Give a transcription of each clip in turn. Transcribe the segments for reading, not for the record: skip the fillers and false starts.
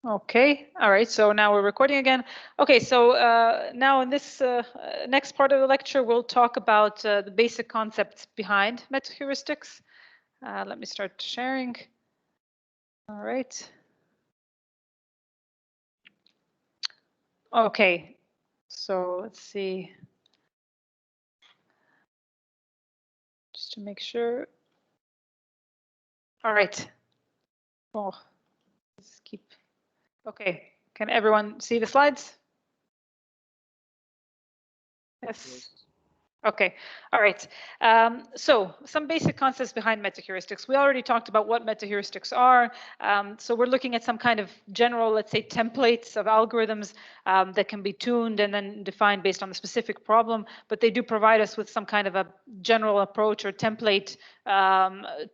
Okay, all right, so now we're recording again. Okay, so now in this next part of the lecture, we'll talk about the basic concepts behind meta-heuristics. Let me start sharing. All right. Okay, so let's see. Just to make sure. All right. Oh, let's keep. Okay, can everyone see the slides? Yes. Okay, all right. So some basic concepts behind meta-heuristics. We already talked about what meta-heuristics are. So we're looking at some kind of general, let's say, templates of algorithms that can be tuned and then defined based on the specific problem, but they do provide us with some kind of a general approach or template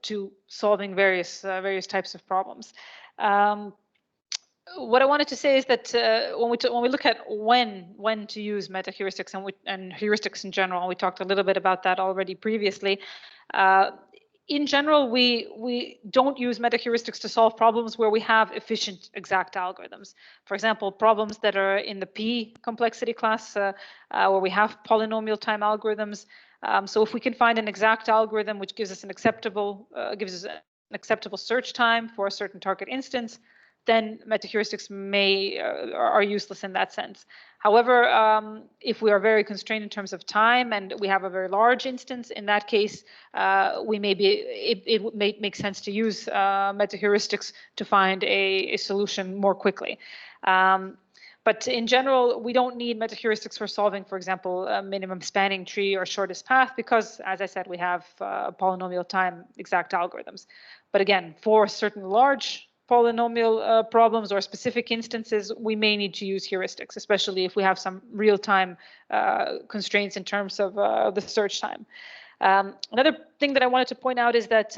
to solving various types of problems. What I wanted to say is that when we look at when to use meta heuristics and heuristics in general, and we talked a little bit about that already previously. In general, we don't use meta heuristics to solve problems where we have efficient exact algorithms. For example, problems that are in the P complexity class, where we have polynomial time algorithms. So if we can find an exact algorithm which gives us an acceptable search time for a certain target instance, then meta-heuristics are useless in that sense. However, if we are very constrained in terms of time and we have a very large instance, in that case, it may make sense to use meta-heuristics to find a solution more quickly. But in general, we don't need meta-heuristics for solving, for example, a minimum spanning tree or shortest path, because, as I said, we have polynomial time exact algorithms. But again, for certain large polynomial problems or specific instances, we may need to use heuristics, especially if we have some real-time constraints in terms of the search time. Another thing that I wanted to point out is that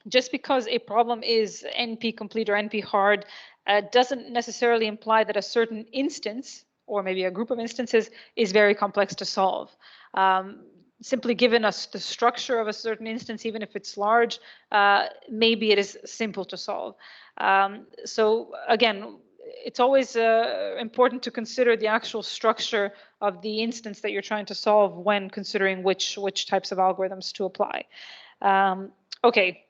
just because a problem is NP complete or NP hard doesn't necessarily imply that a certain instance, or maybe a group of instances, is very complex to solve. Simply given us the structure of a certain instance, even if it's large, maybe it is simple to solve. So again, it's always important to consider the actual structure of the instance that you're trying to solve when considering which types of algorithms to apply. Okay.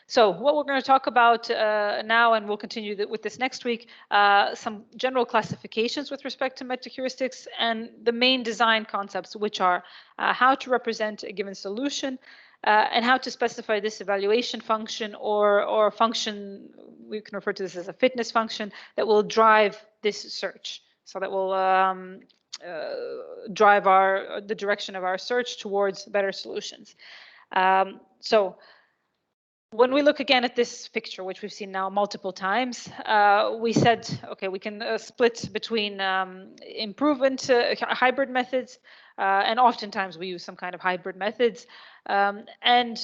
So what we're going to talk about now, and we'll continue with this next week, some general classifications with respect to meta-heuristics and the main design concepts, which are how to represent a given solution and how to specify this evaluation function or function, we can refer to this as a fitness function, that will drive this search. So that will drive the direction of our search towards better solutions. So when we look again at this picture, which we've seen now multiple times, we said, okay, we can split between improvement hybrid methods, and oftentimes we use some kind of hybrid methods, and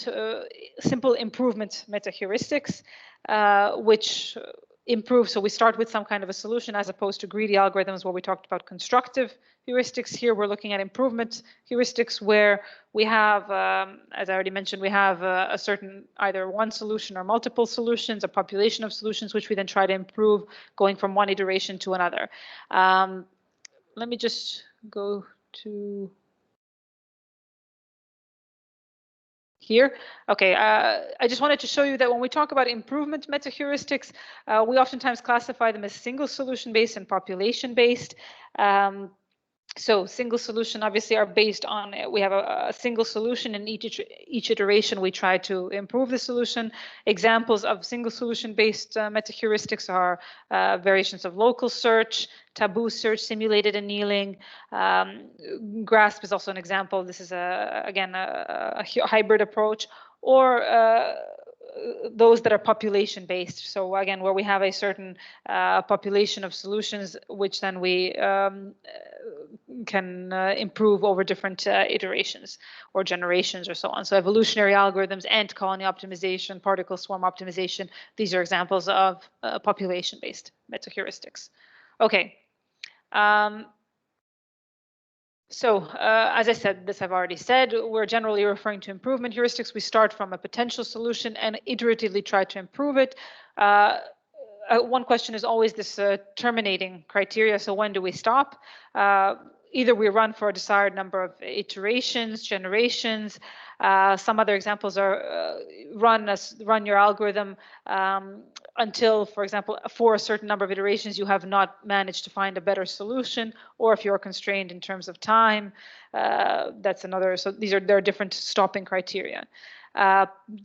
simple improvement meta-heuristics, which improve. So we start with some kind of a solution as opposed to greedy algorithms where we talked about constructive heuristics. Here we're looking at improvement heuristics where we have, as I already mentioned, we have a certain either one solution or multiple solutions, a population of solutions, which we then try to improve going from one iteration to another. Let me just go to here. Okay, I just wanted to show you that when we talk about improvement meta-heuristics, we oftentimes classify them as single solution based and population based. So single solution obviously are based on, we have a single solution in each iteration we try to improve the solution. Examples of single solution based meta-heuristics are variations of local search, taboo search, simulated annealing. Grasp is also an example. This is again a hybrid approach, or those that are population based. So again, where we have a certain population of solutions, which then we can improve over different iterations or generations or so on. So evolutionary algorithms, ant colony optimization, particle swarm optimization, these are examples of population based meta-heuristics. Okay. So as I said, this I've already said, we're generally referring to improvement heuristics. We start from a potential solution and iteratively try to improve it. one question is always this terminating criteria. So when do we stop? Either we run for a desired number of iterations, generations. Some other examples are run your algorithm until, for example, for a certain number of iterations, you have not managed to find a better solution, or if you're constrained in terms of time, that's another. So there are different stopping criteria.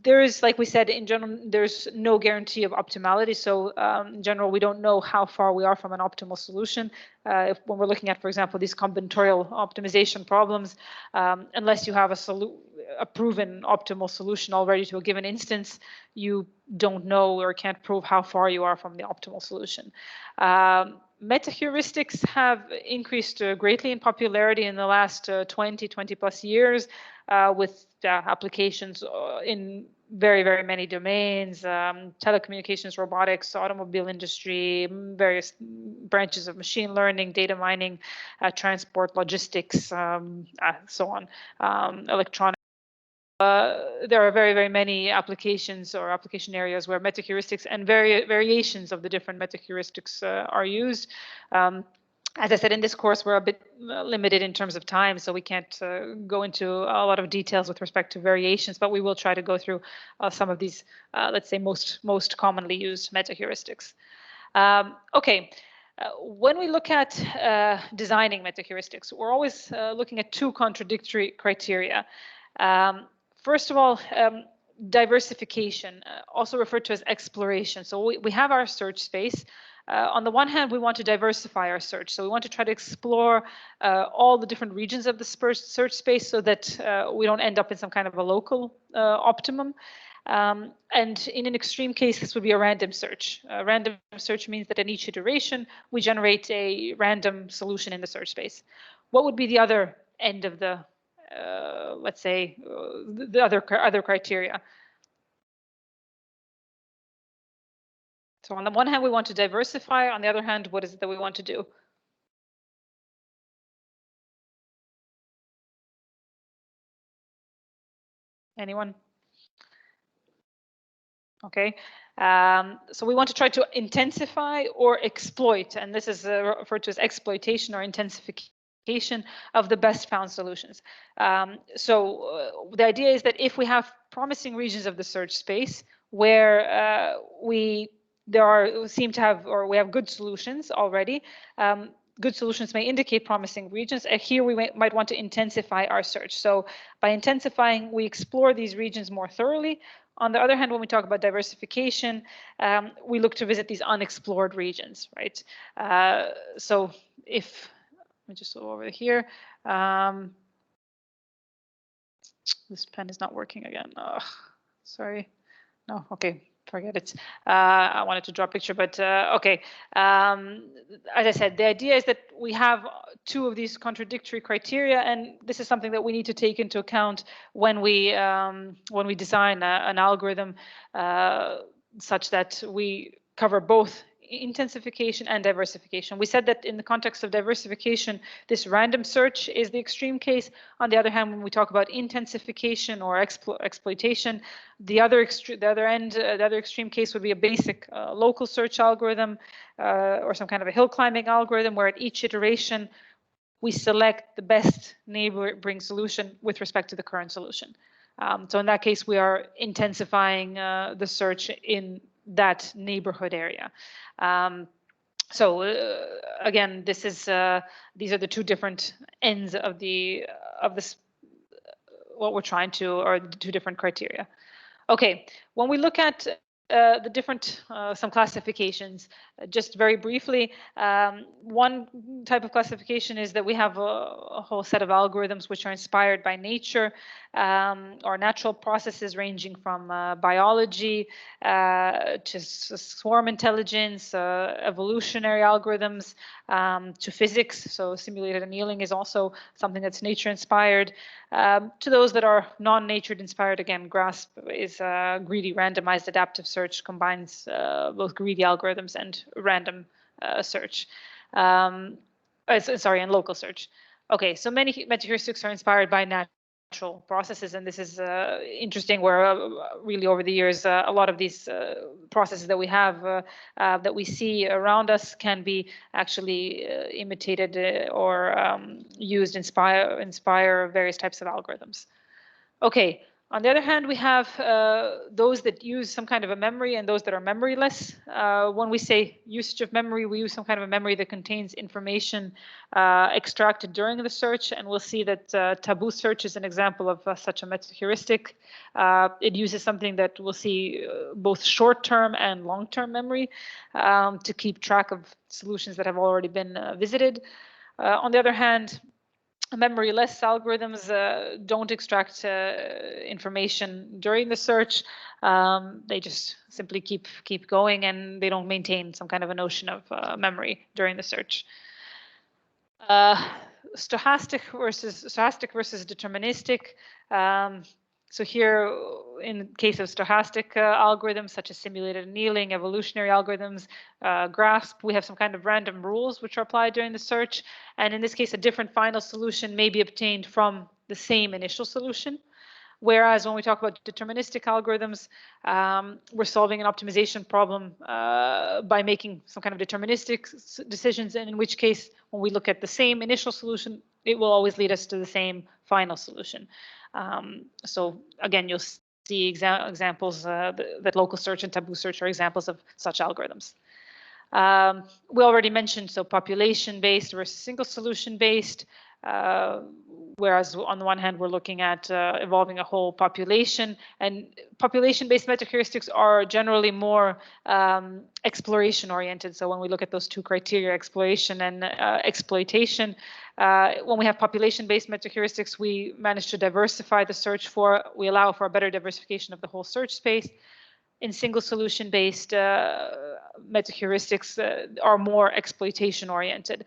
There is, like we said, in general, there's no guarantee of optimality. So in general, we don't know how far we are from an optimal solution. When we're looking at, for example, these combinatorial optimization problems, unless you have a proven optimal solution already to a given instance, you don't know or can't prove how far you are from the optimal solution. Meta-heuristics have increased greatly in popularity in the last 20 plus years with applications in very, very many domains, telecommunications, robotics, automobile industry, various branches of machine learning, data mining, transport, logistics, so on, electronics. There are very, very many applications or application areas where meta-heuristics and variations of the different meta-heuristics are used. As I said, in this course, we're a bit limited in terms of time, so we can't go into a lot of details with respect to variations, but we will try to go through some of these, let's say, most commonly used meta-heuristics. Okay. When we look at designing meta-heuristics, we're always looking at two contradictory criteria. First of all, diversification, also referred to as exploration. So we have our search space. On the one hand, we want to diversify our search. So we want to try to explore all the different regions of the search space so that we don't end up in some kind of a local optimum. And in an extreme case, this would be a random search. A random search means that in each iteration, we generate a random solution in the search space. What would be the other end of the, let's say, the other criteria? So on the one hand, we want to diversify. On the other hand, what is it that we want to do? Anyone? Okay. So we want to try to intensify or exploit, and this is referred to as exploitation or intensification of the best found solutions. So the idea is that if we have promising regions of the search space where we seem to have, or we have good solutions already, good solutions may indicate promising regions. Here we might want to intensify our search. So by intensifying, we explore these regions more thoroughly. On the other hand, when we talk about diversification, we look to visit these unexplored regions, right? So if, let me just go over here. This pen is not working again. Oh, sorry. No, okay. Forget it. I wanted to draw a picture, but okay. As I said, the idea is that we have two of these contradictory criteria, and this is something that we need to take into account when we design an algorithm such that we cover both intensification and diversification. We said that in the context of diversification, this random search is the extreme case. On the other hand, when we talk about intensification or exploitation, the other extreme case would be a basic local search algorithm or some kind of a hill climbing algorithm where at each iteration we select the best neighboring solution with respect to the current solution. So in that case, we are intensifying the search in that neighborhood area. So again, this is these are the two different ends of this what we're trying to, or the two different criteria. Okay, when we look at the different some classifications, just very briefly, one type of classification is that we have a whole set of algorithms which are inspired by nature or natural processes ranging from biology to swarm intelligence, evolutionary algorithms to physics. So simulated annealing is also something that's nature inspired. To those that are non-nature inspired, again, GRASP is greedy randomized adaptive search, combines both greedy algorithms and random search. Sorry, and local search. Okay, so many meta-heuristics are inspired by natural processes, and this is interesting, where really over the years a lot of these processes that we have that we see around us can be actually imitated or used, inspire various types of algorithms. Okay. On the other hand, we have those that use some kind of a memory and those that are memoryless. When we say usage of memory, we use some kind of a memory that contains information extracted during the search. And we'll see that taboo search is an example of such a meta-heuristic. It uses something that we'll see both short-term and long-term memory to keep track of solutions that have already been visited. On the other hand, memory-less algorithms don't extract information during the search. They just simply keep going, and they don't maintain some kind of a notion of memory during the search. Stochastic versus deterministic. So here, in case of stochastic algorithms, such as simulated annealing, evolutionary algorithms, GRASP, we have some kind of random rules which are applied during the search. And in this case, a different final solution may be obtained from the same initial solution. Whereas when we talk about deterministic algorithms, we're solving an optimization problem by making some kind of deterministic decisions, and in which case, when we look at the same initial solution, it will always lead us to the same final solution. So again, you'll see examples that local search and taboo search are examples of such algorithms. We already mentioned, so population-based versus single solution-based. Whereas on the one hand, we're looking at evolving a whole population, and population-based meta-heuristics are generally more exploration-oriented. So when we look at those two criteria, exploration and exploitation, when we have population-based meta-heuristics, we manage to diversify the search we allow for a better diversification of the whole search space. In single solution-based meta-heuristics are more exploitation-oriented,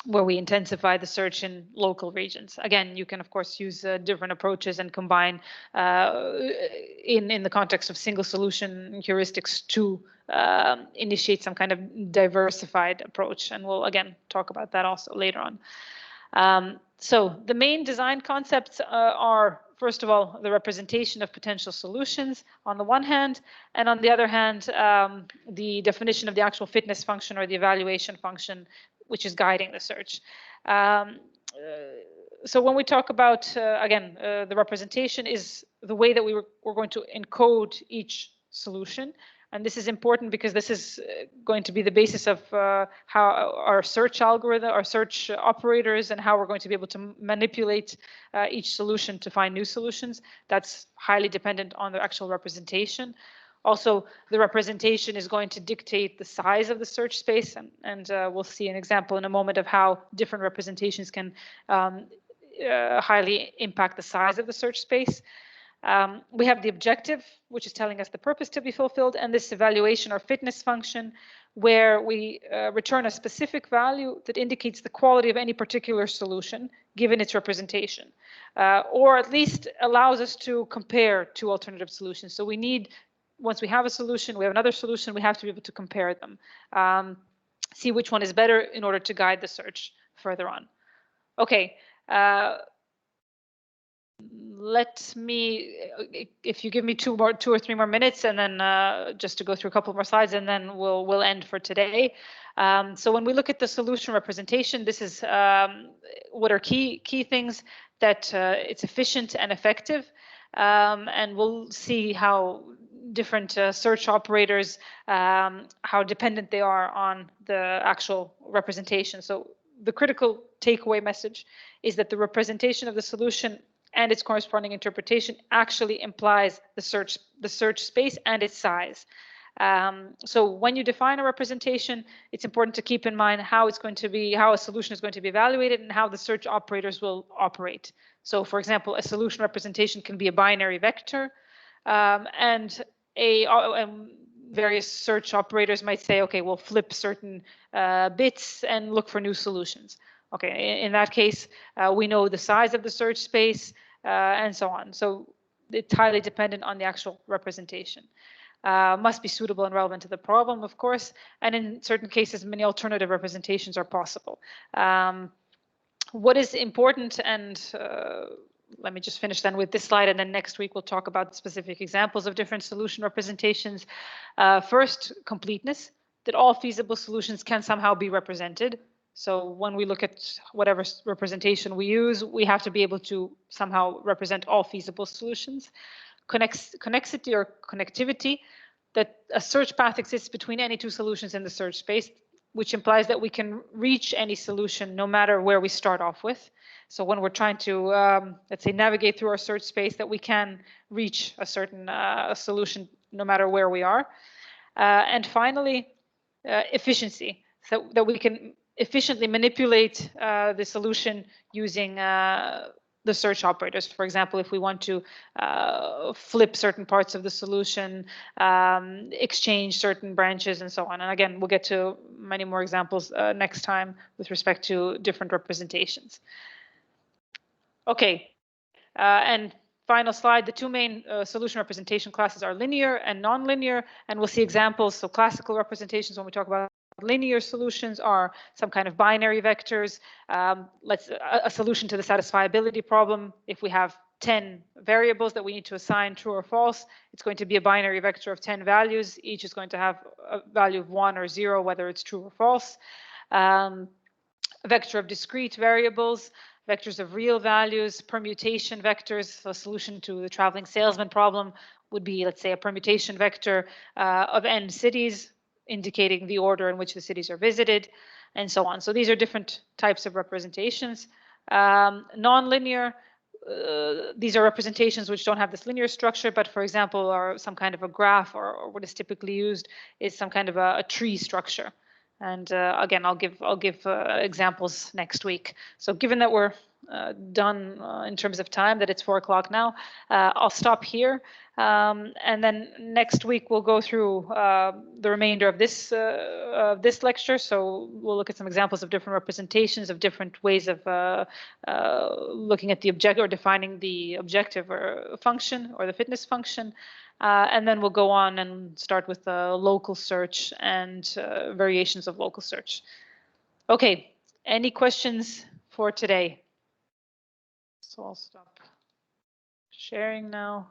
where we intensify the search in local regions. Again, you can of course use different approaches and combine in the context of single solution heuristics to initiate some kind of diversified approach. And we'll again talk about that also later on. So the main design concepts are, first of all, the representation of potential solutions on the one hand, and on the other hand, the definition of the actual fitness function or the evaluation function, which is guiding the search. So when we talk about, again, the representation is the way that we're going to encode each solution. And this is important because this is going to be the basis of how our search algorithm, our search operators, and how we're going to be able to manipulate each solution to find new solutions. That's highly dependent on the actual representation. Also, the representation is going to dictate the size of the search space, and we'll see an example in a moment of how different representations can highly impact the size of the search space. We have the objective, which is telling us the purpose to be fulfilled, and this evaluation or fitness function, where we return a specific value that indicates the quality of any particular solution given its representation, or at least allows us to compare two alternative solutions. So we need, once we have a solution, we have another solution, we have to be able to compare them, see which one is better in order to guide the search further on. Okay. Let me, if you give me two or three more minutes, and then just to go through a couple more slides, and then we'll end for today. So when we look at the solution representation, this is what are key things: that it's efficient and effective, and we'll see how different search operators, how dependent they are on the actual representation. So the critical takeaway message is that the representation of the solution and its corresponding interpretation actually implies the search space and its size. So when you define a representation, it's important to keep in mind how it's going to be, how a solution is going to be evaluated, and how the search operators will operate. So for example, a solution representation can be a binary vector, and various search operators might say, okay, we'll flip certain bits and look for new solutions. Okay, in that case, we know the size of the search space and so on. So it's highly dependent on the actual representation. Must be suitable and relevant to the problem, of course. And in certain cases, many alternative representations are possible. What is important and let me just finish then with this slide, and then next week we'll talk about specific examples of different solution representations. First, completeness, that all feasible solutions can somehow be represented. So when we look at whatever representation we use, we have to be able to somehow represent all feasible solutions. Connexity or connectivity, that a search path exists between any two solutions in the search space, which implies that we can reach any solution no matter where we start off with. So when we're trying to, let's say, navigate through our search space, that we can reach a certain solution no matter where we are. And finally, efficiency, so that we can efficiently manipulate the solution using the search operators. For example, if we want to flip certain parts of the solution, exchange certain branches, and so on. And again, we'll get to many more examples next time with respect to different representations. Okay, and final slide, the two main solution representation classes are linear and nonlinear, and we'll see examples. So classical representations, when we talk about linear solutions, are some kind of binary vectors. A solution to the satisfiability problem, if we have 10 variables that we need to assign true or false, it's going to be a binary vector of 10 values. Each is going to have a value of 1 or 0, whether it's true or false. A vector of discrete variables, vectors of real values, permutation vectors. So a solution to the traveling salesman problem would be, let's say, a permutation vector of n cities, indicating the order in which the cities are visited, and so on. So these are different types of representations. Nonlinear, these are representations which don't have this linear structure, but for example, are some kind of a graph, or what is typically used is some kind of a tree structure. And again, I'll give examples next week. So given that we're done in terms of time, that it's 4 o'clock now, I'll stop here. And then next week we'll go through the remainder of this lecture. So we'll look at some examples of different representations, of different ways of looking at the objective or defining the objective or function or the fitness function. And then we'll go on and start with the local search and variations of local search. Okay, any questions for today? So I'll stop sharing now.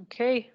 Okay.